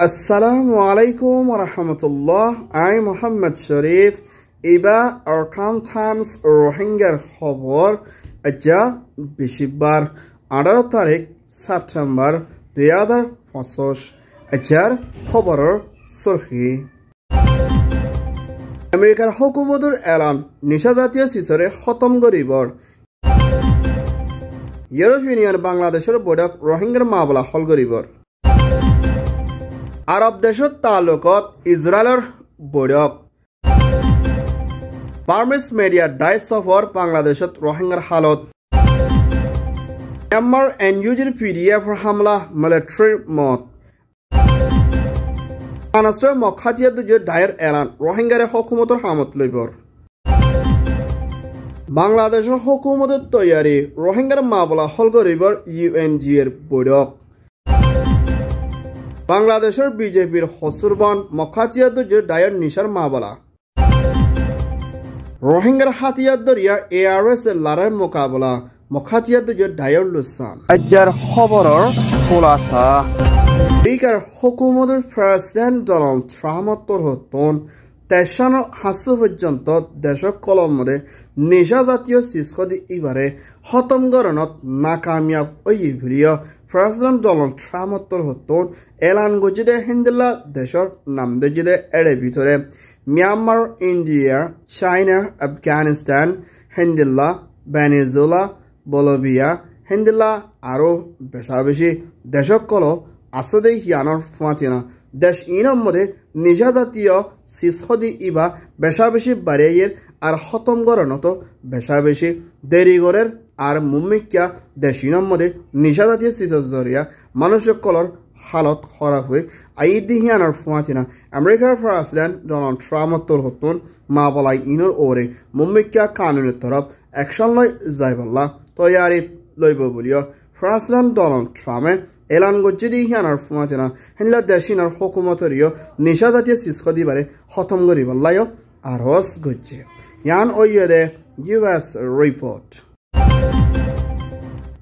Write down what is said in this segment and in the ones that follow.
Assalamu alaikum wa rahmatullah. I'm Muhammad Sharif. Iba Arkham Times Rohingya Khobor Aja Bishibar 18 Tarik September 2025 Ajar Khoboror Surhi Amerikar Hukumatur Elan Nishadatiya Sisore Khotom Goribor European Union Bangladeshor Bodak Rohingya Mabla Hol Goribor Arab Deshot Talukot Israeler Bodak Burmese media dies of war Bangladeshot Rohingya Halot Myanmar and user PDF Hamla military mode Anastor Mokhatia Dujur Dire Elan Rohingya Hokumotor Hamot Libor Bangladesh Hokumotor Toyari Rohingya Mabla Holgo River UNGR Bodak Bangladeshor BJP'র হসুরবান মখাতিয়াদুজের ডায়ার নিশার মাবলা রোহিঙ্গার হাতিয়ার দরিয়া ARS এর লড়াইয়ের মোকাবেলা মখাতিয়াদুজের ডায়ার লুসান আজ্জার খবরের খোলাসা আমেরিকার হুকুমতের প্রেসিডেন্ট ডোনাল্ড ট্রাম্পের হতন তেশানো হাসু পর্যন্ত দেশক কলমে নিশা জাতীয় সিসকদি ইবারে খতম গরণত নাকামিয়াব ওই ভিডিও President Donald Trump হতন এলান গজিদে হিন্দুল্লাহ দেশর নাম দজিদে এড়ে ভিতরে মিয়ানমার ইন্ডিয়া চাইনা আফগানিস্তান হিন্দুল্লাহ ভেনেজুয়েলা বলিভিয়া হিন্দুল্লাহ আরো বেশি দেশকল আসদে হিয়ানর ফাঁতিনা দেশ ইনর মধ্যে নিজাতীয় সিসদি ইবা বেশি বাড়িয়ে আর খতম গরণত বেশি দেরিগরের আর মুম্মিকা দেশিনর মধ্যে নিষাদাতীয় সিসর জরিয়া মানুষকলর হালত খারাপ হয়ে আইদিহিয়ানোর ফুয়াতিনা আমেরিকার প্রেসিডেন্ট ডোনাল্ড ট্রাম্পর হতুন মা বলাই ইনোর ওরে মুম্মিকা কানুনের তরফ অ্যাকশন লয় যাইবল্লা তৈয়ারি লইব বলিও প্রেসিডেন্ট ডোনাল্ড ট্রাম্পে এলান গজ্জিদিহিয়ানোর ফুয়াতিনা হেনলা দেশিনার হুকুমতরিও নিষাদাতীয় সিসকো দিবারে খতম করিবল্লায় আর হস গজ্জে ইয়ান ওইয়ে US report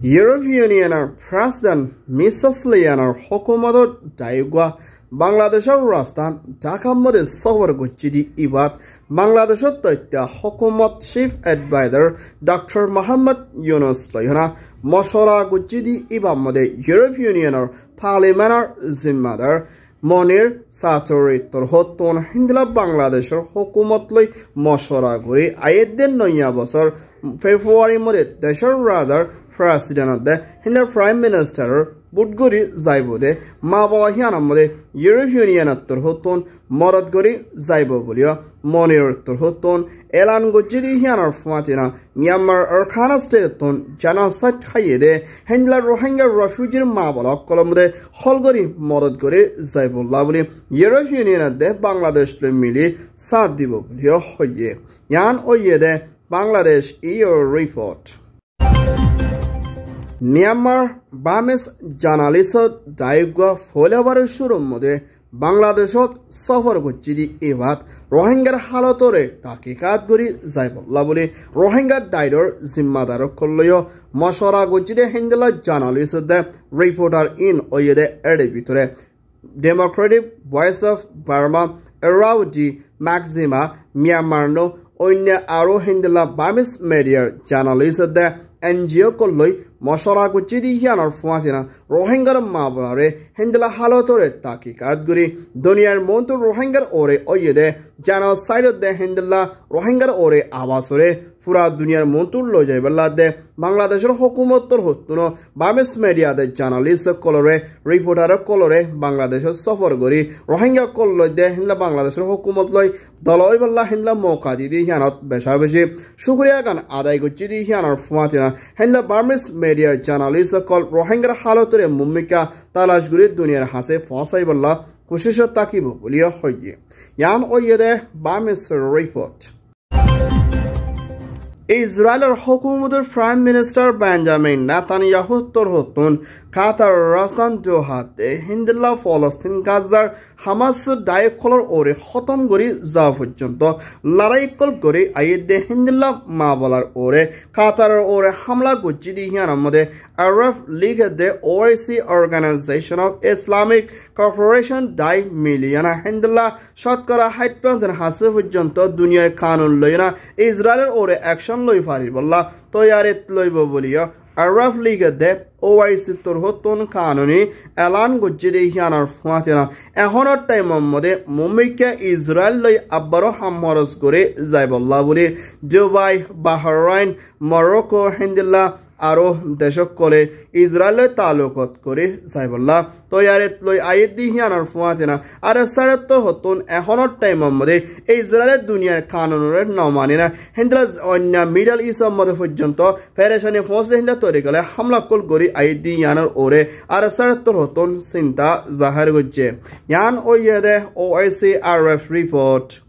European Union President Mrs. Lianer Hokumador Daigwa Bangladeshor Rastan Dhakamode Sawar Gujidi Ibat Bangladeshor Toitya Hukumat Chief Advisor Dr. Muhammad Yunus Loyana Moshora Gujidi Ibamode European Union Parliamentar Zimmadar Monir Satori Torhoton Hindla Bangladeshor Hukumatloi Moshora Guri Ayedden Noya Bosor February Mode Deshor rather President of the Hindu Prime Minister Budguri Zaibode Mabalahiana Mode European Union Turhoton Moradguri Zaibobulia Monir Turhoton Elan Gojidi Hianar Fatina Myanmar Arkhana Staton Jana Sat Hayede Hindla Rohingya Refugee Mabala Colomde Holgori Moradguri Zaibulabuli European Union de Bangladesh Mili Sadibobulia Hoye Yan Oyede Bangladesh EU report Myanmar Burmese journalist Daigwa Folabar Shurum Mode Bangladeshot suffer Gujidi Evat Rohingya Halotore Takikat Guri Zaibolabuli Rohingya Dider Zimmadar Koloyo Mashora Gujide Hindela journalist the reporter in Oyede Edibiture Democratic Voice of Burma Araudi Maxima Myanmar no Onya Aro Hindela Burmese media journalist the NGO Koloi Moshora Gujidi Hianar Fuatina Rohingya Mablare Hindela Halotore Takikat Guri Duniar Montu Rohingya Ore Oyede Genocide de Hindela Rohingya Ore Abasore Fura Duniar Montu Lojebella de Bangladesh Hukumotor Hotuno Burmese media de journalist Colore reporter Colore Bangladesh Suffer Guri Rohingya Koloi de Hindla Bangladesh Hukumotloi Doloi Bella Hindla Mokadi Hianot Beshabeshi Shukriagan Adai Gujidi Hianar Fuatina Hindla Burmese media journalist called Rohingya Halotore Mummika Talash Guri Duniar Hase Fasaiballah Kushisha Takibu Bulia Hoye Yan Oyede Burmese report Israel Hukumatur Prime Minister Benjamin Netanyahu Torhotun Qatar Rastan Dohate Hindilla Falastin Gazar Hamas Daekolor Ore Hotom Gori Zafujanto Laraikol Gori Ayede Hindilla Mabalar Ore Qatar Ore Hamla Gujidi Yanamode Arab League de OIC Organization of Islamic Corporation Dai Miliana Hindilla Shotkara Haitpans and Hasufujanto Dunya Kanun Loyana Israel Ore Action Loifariballa Toyaret Loibobulia Arab League de OIC Turhoton Kanuni Alan Gujidi Hianar Fatina a honor time on Mode Mumika Israel Loy Abbaro Hamoros Gore Zaibalaburi Dubai Bahrain Morocco Hindilla Aro Deshokole Israel Talukot Kore Saiballah Toyaret Loy Ayedi Hianar Fatina Ara Sarato Hoton a honor time on Mode Israel Dunia Kanun Nomanina Hindras on Middle East of Motherfujanto Perishani Fos in the Toricale Hamla Kol Gori Ayedi Yanar Ore Ara Sarato Hoton Sinta Zahar Guje Yan Oyede OIC RF report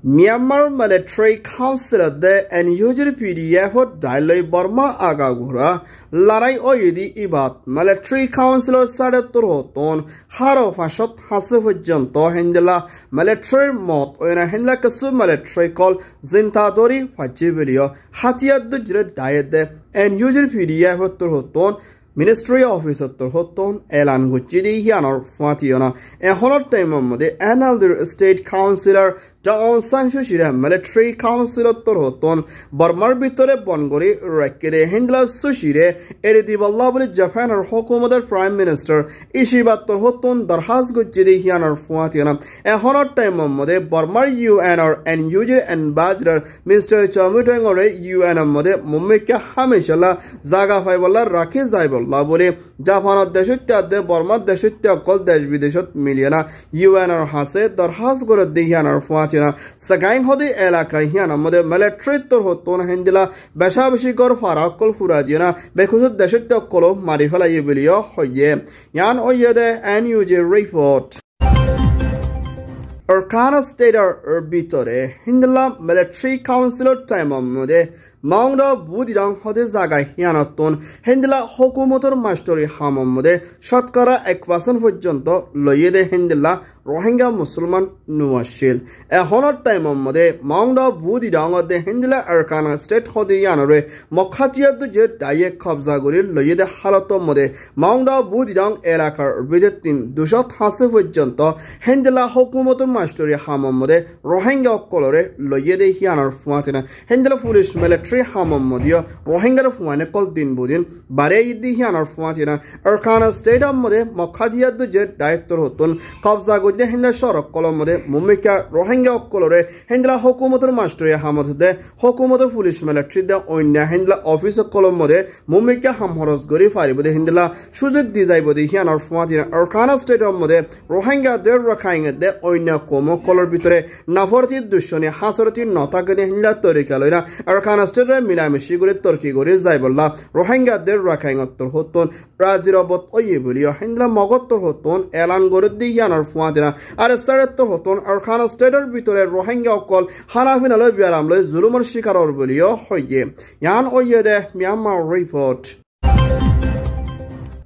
Myanmar Military Council de and usually PDF Dalai Burma Agagura Larai Oyedi Ibat Military Councilor Sadatur Hoton Haro Fashot Hasuf Janto Hendela Military Mot or a Hendla Kasu military called Zintadori Fachivilio Hatia Dujred Diet and usually PDF Turhoton Ministry Officer Turhoton Elan Guchidi Yanor Fationa a honor time of the another state councillor John Sancho Military Council Turhoton Burmar Bitore Bongori Rekede Hindla Sushire Ediballabri Japan or Hokomodar Prime Minister Ishiba Turhoton Darhas Guchidi Yanor Fationa a honor time of the Burmar UNR and UJ Ambassador Mr. Chamutangore UN Mode Mumika Hamishala Zaga Faivala Raki Zaibal Labore Japan Deshutya de Burma Deshutya Kol Deshbideshut Miliana UNR Hase Darhas Gorodianar Fationa Sagain Hodi Elaka Hiana Mode Military Turhoton Hendila Bashabishi Gor Farakol Furadiana Bekusut Deshutya Kolo Marifala Yubilio Hoye Yan Oyede NUJ report Arcana State Bitore Hindla Military Council Time Mode Mount of Budidang Hode Zaga Hianaton Hendila Hokumotor Mastery Hamamode Shotkara Ekwasan Fujanto Loyede Hendila Rohingya Musulman Nuashil a honor time on Mode Mount of Budidang of the Hendila Arcana State Hodianore Mokhatia to Jet Daye Kabzaguri Loyede Halato Mode Mount of Budidang Elakar Bidetin Dushot Hase Fujanto Hendila Hokumotor Mastery Hamamode Rohingya Colore Loyede Hianar Fatina Hendila Foolish Military Hamamodio, Rohingya of Wanekol Din Budin, Bare Dihian Fatina, Arcana State of Mode, Mokadia the Jet Director Hotun, Kabzago de Hinda Shor of Colomode, Mumika, Rohingya Colore, Hendla Hokumotor Mastery Hamode, Hokumotor Foolish Military, the Oina Hendla Office of Colomode, Mumika Hamhoros Gori Fari, but the Hindla, Shuzuk Dizaibo Hian or Fatina, Arcana State of Mode, Rohingya de Raking, the Oina Como, Color Bitre, Naforti Dushoni, Hasorti, Notaka, the Hinda Toricaloina, Arcana State. Milamishigure Turkey Gore Zaibola, Rohingya der Raking Turhoton, Rajirobot Oyebulio, Hindla Mogot Turhoton, Elan Gordi Yanar Fuadina, Arasaret Turhoton, Arcana Stater Bitore, Rohingya call, Hanafin Alobiaramle, Zulumar Shikar Bulio, Hoye, Yan Oyede, Myanmar report.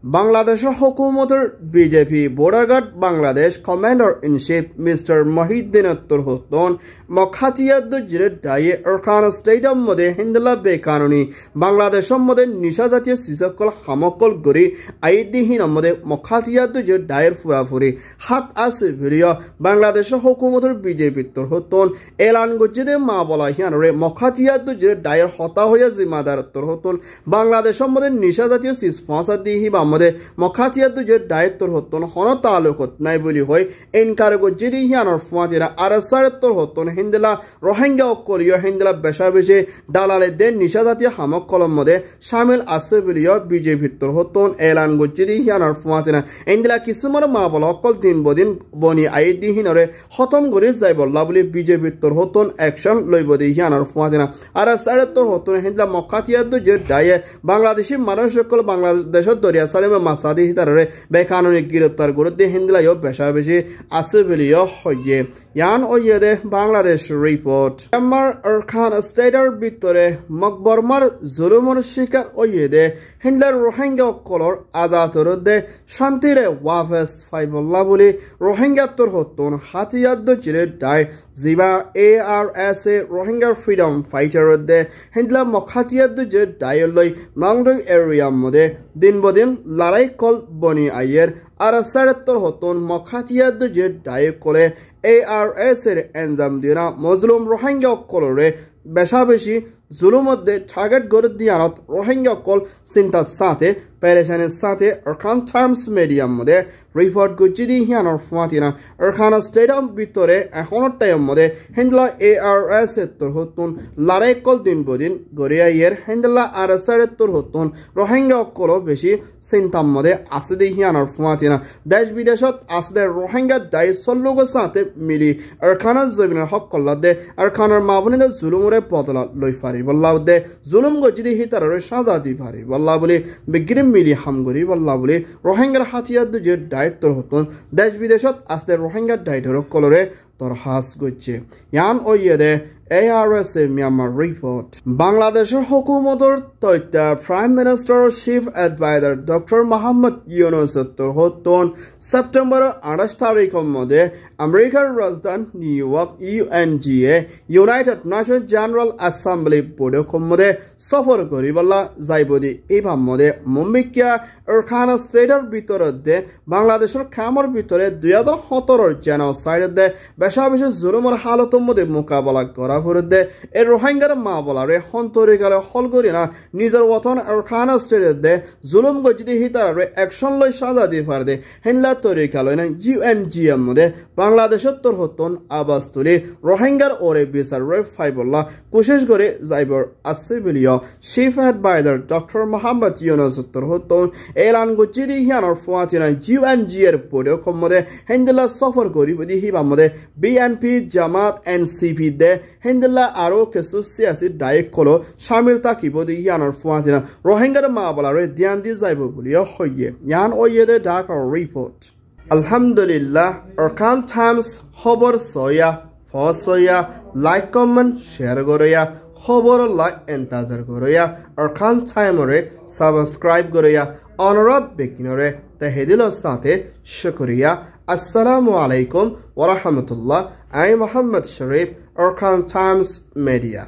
Bangladesh Hukumotor BJP Border Guard Bangladesh Commander-in-Chief Mr. Mohiddin Turhoton Mokhatia Dujire Daye Arcana State of Mode Hindala Bekanoni Bangladesh Mode Nishadati Sisakol Hamokol Guri Aidi Hinamode Mokhatia Dujire Daye Furafuri Hat as video Bangladesh Hukumotor BJP Turhoton Elan Gujide Mabola Hianre Mokhatia Dujire Daye Hotahoya Zimadar Turhoton Bangladesh Mode Nishadati Sisfasa Dihi Mokhatia to Jet Diet Hoton, Honotalukot, Naibuli Hoy, Encargo Jidi Hianor Fatina, Arasar Torhoton, Hindela, Rohingya Kolio, Hindela Beshabishi, Dalale Den Nishadati Hamok Colomode, Shamil Asebilio, BJP Torhoton, Elan Gujidi Hianor Fatina, Endela Kisumar Mabolo, Coltin Bodin, Boni Aidi Hinore, Hotom Goris Zaibol, lovely BJP Torhoton, Action, Loibodi Hianor Fatina, Arasar Torhoton, Hindla Mokhatia to Jet Daye, Bangladeshi Manoshokol, Bangladesh Doria. Masadi Hitare, Bekanoni Giruptar Guru, the Hindla Yo Peshabishi, Asibilio Hoye, Ian ওয়েদে Bangladesh report Myanmar Arkan স্টেটের ভিতরে মকবরমার জুলুমর শিকার ওয়েদে হিন্দলার Rohingya colour আজাতরদে শান্তিরে ওয়াফেস ফাইবুল্লাহ বলি রোহিঙ্গা তোর হতুন হাতিয়াদ্দ চিরে die জিবা ARS রোহিঙ্গার freedom ফাইটারদে হিন্দলা মখাতিয়াদ্দ যে ডাইলই মাংডই area মধ্যে দিন বদিন লড়াই কল বনি আইয়ের আর সারত্তর হতুন মখাতিয়াদ্দ যে ডাই কলে ARS এর এনজাম দিনা মজলুম রোহিঙ্গা কলরে বেশা বেশি জুলুমধ্যে টার্গেট করে দিয়ানত রোহিঙ্গা কল চিন্তার সাথে পেরেশানির সাথে আরকান টাইমস মিডিয়ার মধ্যে রিপোর্ট করছি দি হিয়ানোর ফাতিনা আরকান স্টেডিয়াম ভিতরে এখনের টাইম মধ্যে হিন্দলা ARS তোর হতুন লড়াই কল দিন বদিন গড়িয়াইয়ের হিন্দলা RSR তোর হতুন রোহিঙ্গা কল বেশি চিন্তার মধ্যে আছে দি হিয়ানোর ফাতিনা দেশ বিদেশত আসলে রোহিঙ্গা দায়ী সল্লোগের সাথে মিলি আরকানের জমিনের হক কল্লাদে আরকানের মাবনিদের জুলুমরে বদলা লই পারি বল্লা দে জুলুম গজিদি হিতারে সাজা দি পারি বল্লা বলি বিগ্রিম মিলি হামগরি বল্লা বলি রোহিঙ্গার হাতিয়ার যে দায়িত্ব হতুন দেশ বিদেশত আসলে রোহিঙ্গার দায়িত্ব কলরে দরখাস করছে ইয়ান ওয়েদে ARS মিয়ানমার রিপোর্ট বাংলাদেশের হুকুমতর তথ্য prime minister chief adviser doctor Mohammad Yunus হতুন সেপ্টেম্বর 28 তারিখের মধ্যে আমেরিকার রাজধানী New York UNGA United Nation General Assembly বৈঠকের মধ্যে সফর করিবলা যাইবদি এবার মধ্যে মুম্বিকিয়া আরকান স্টেটের ভিতরে বাংলাদেশের খামর ভিতরে 2017 জেনোসাইডে বেশা বেশি জুলুমের হালতের মধ্যে মোকাবেলা করা ফুরদে এর রোহিঙ্গার মা বলারে হন্তরিকালে হল করি না নিজের ওতন আরকান স্টেটে জুলুম গজিদি হিতারে অ্যাকশন লই সাজা দি পারদে হেনলা তরিকালে না UNGA মধ্যে বাংলাদেশের তোর হতন আবাস তুলি রোহিঙ্গার ওরে বিচার রে ফাইবুল্লাহ কোশিশ করে যাইবর আসিবিলিও chief adviser doctor Mohammad Yunus তোর হতন এলান গজিদি হিয়ানোর ফাতিনা UNGA এর বৈঠকের মধ্যে হেন্দলা সফর করি বদি হিবা মধ্যে BNP জামাত NCP দে হিন্দলা আরো কিছু সিয়াসি ডাইরেক্ট কলো শামিল থাকিব ইয়ানোর ফুয়াতিনা রোহিঙ্গার মা বলারে ধ্যান দিয়ে যাইব বলিও হইয়ে ইয়ান ওয়েদে ঢাকা রিপোর্ট আলহামদুলিল্লাহ আরকান টাইমস খবর সয়া ফসয়া লাইক কমেন্ট শেয়ার করিয়া খবর লাইক এন্টাজার করিয়া আরকান টাইমরে সাবস্ক্রাইব করিয়া অনরব বেকিনরে তেহেদিলর সাথে শুকরিয়া আসসালামু আলাইকুম ওয়া রাহমাতুল্লাহ I Mohammad Sharif Arakan Times media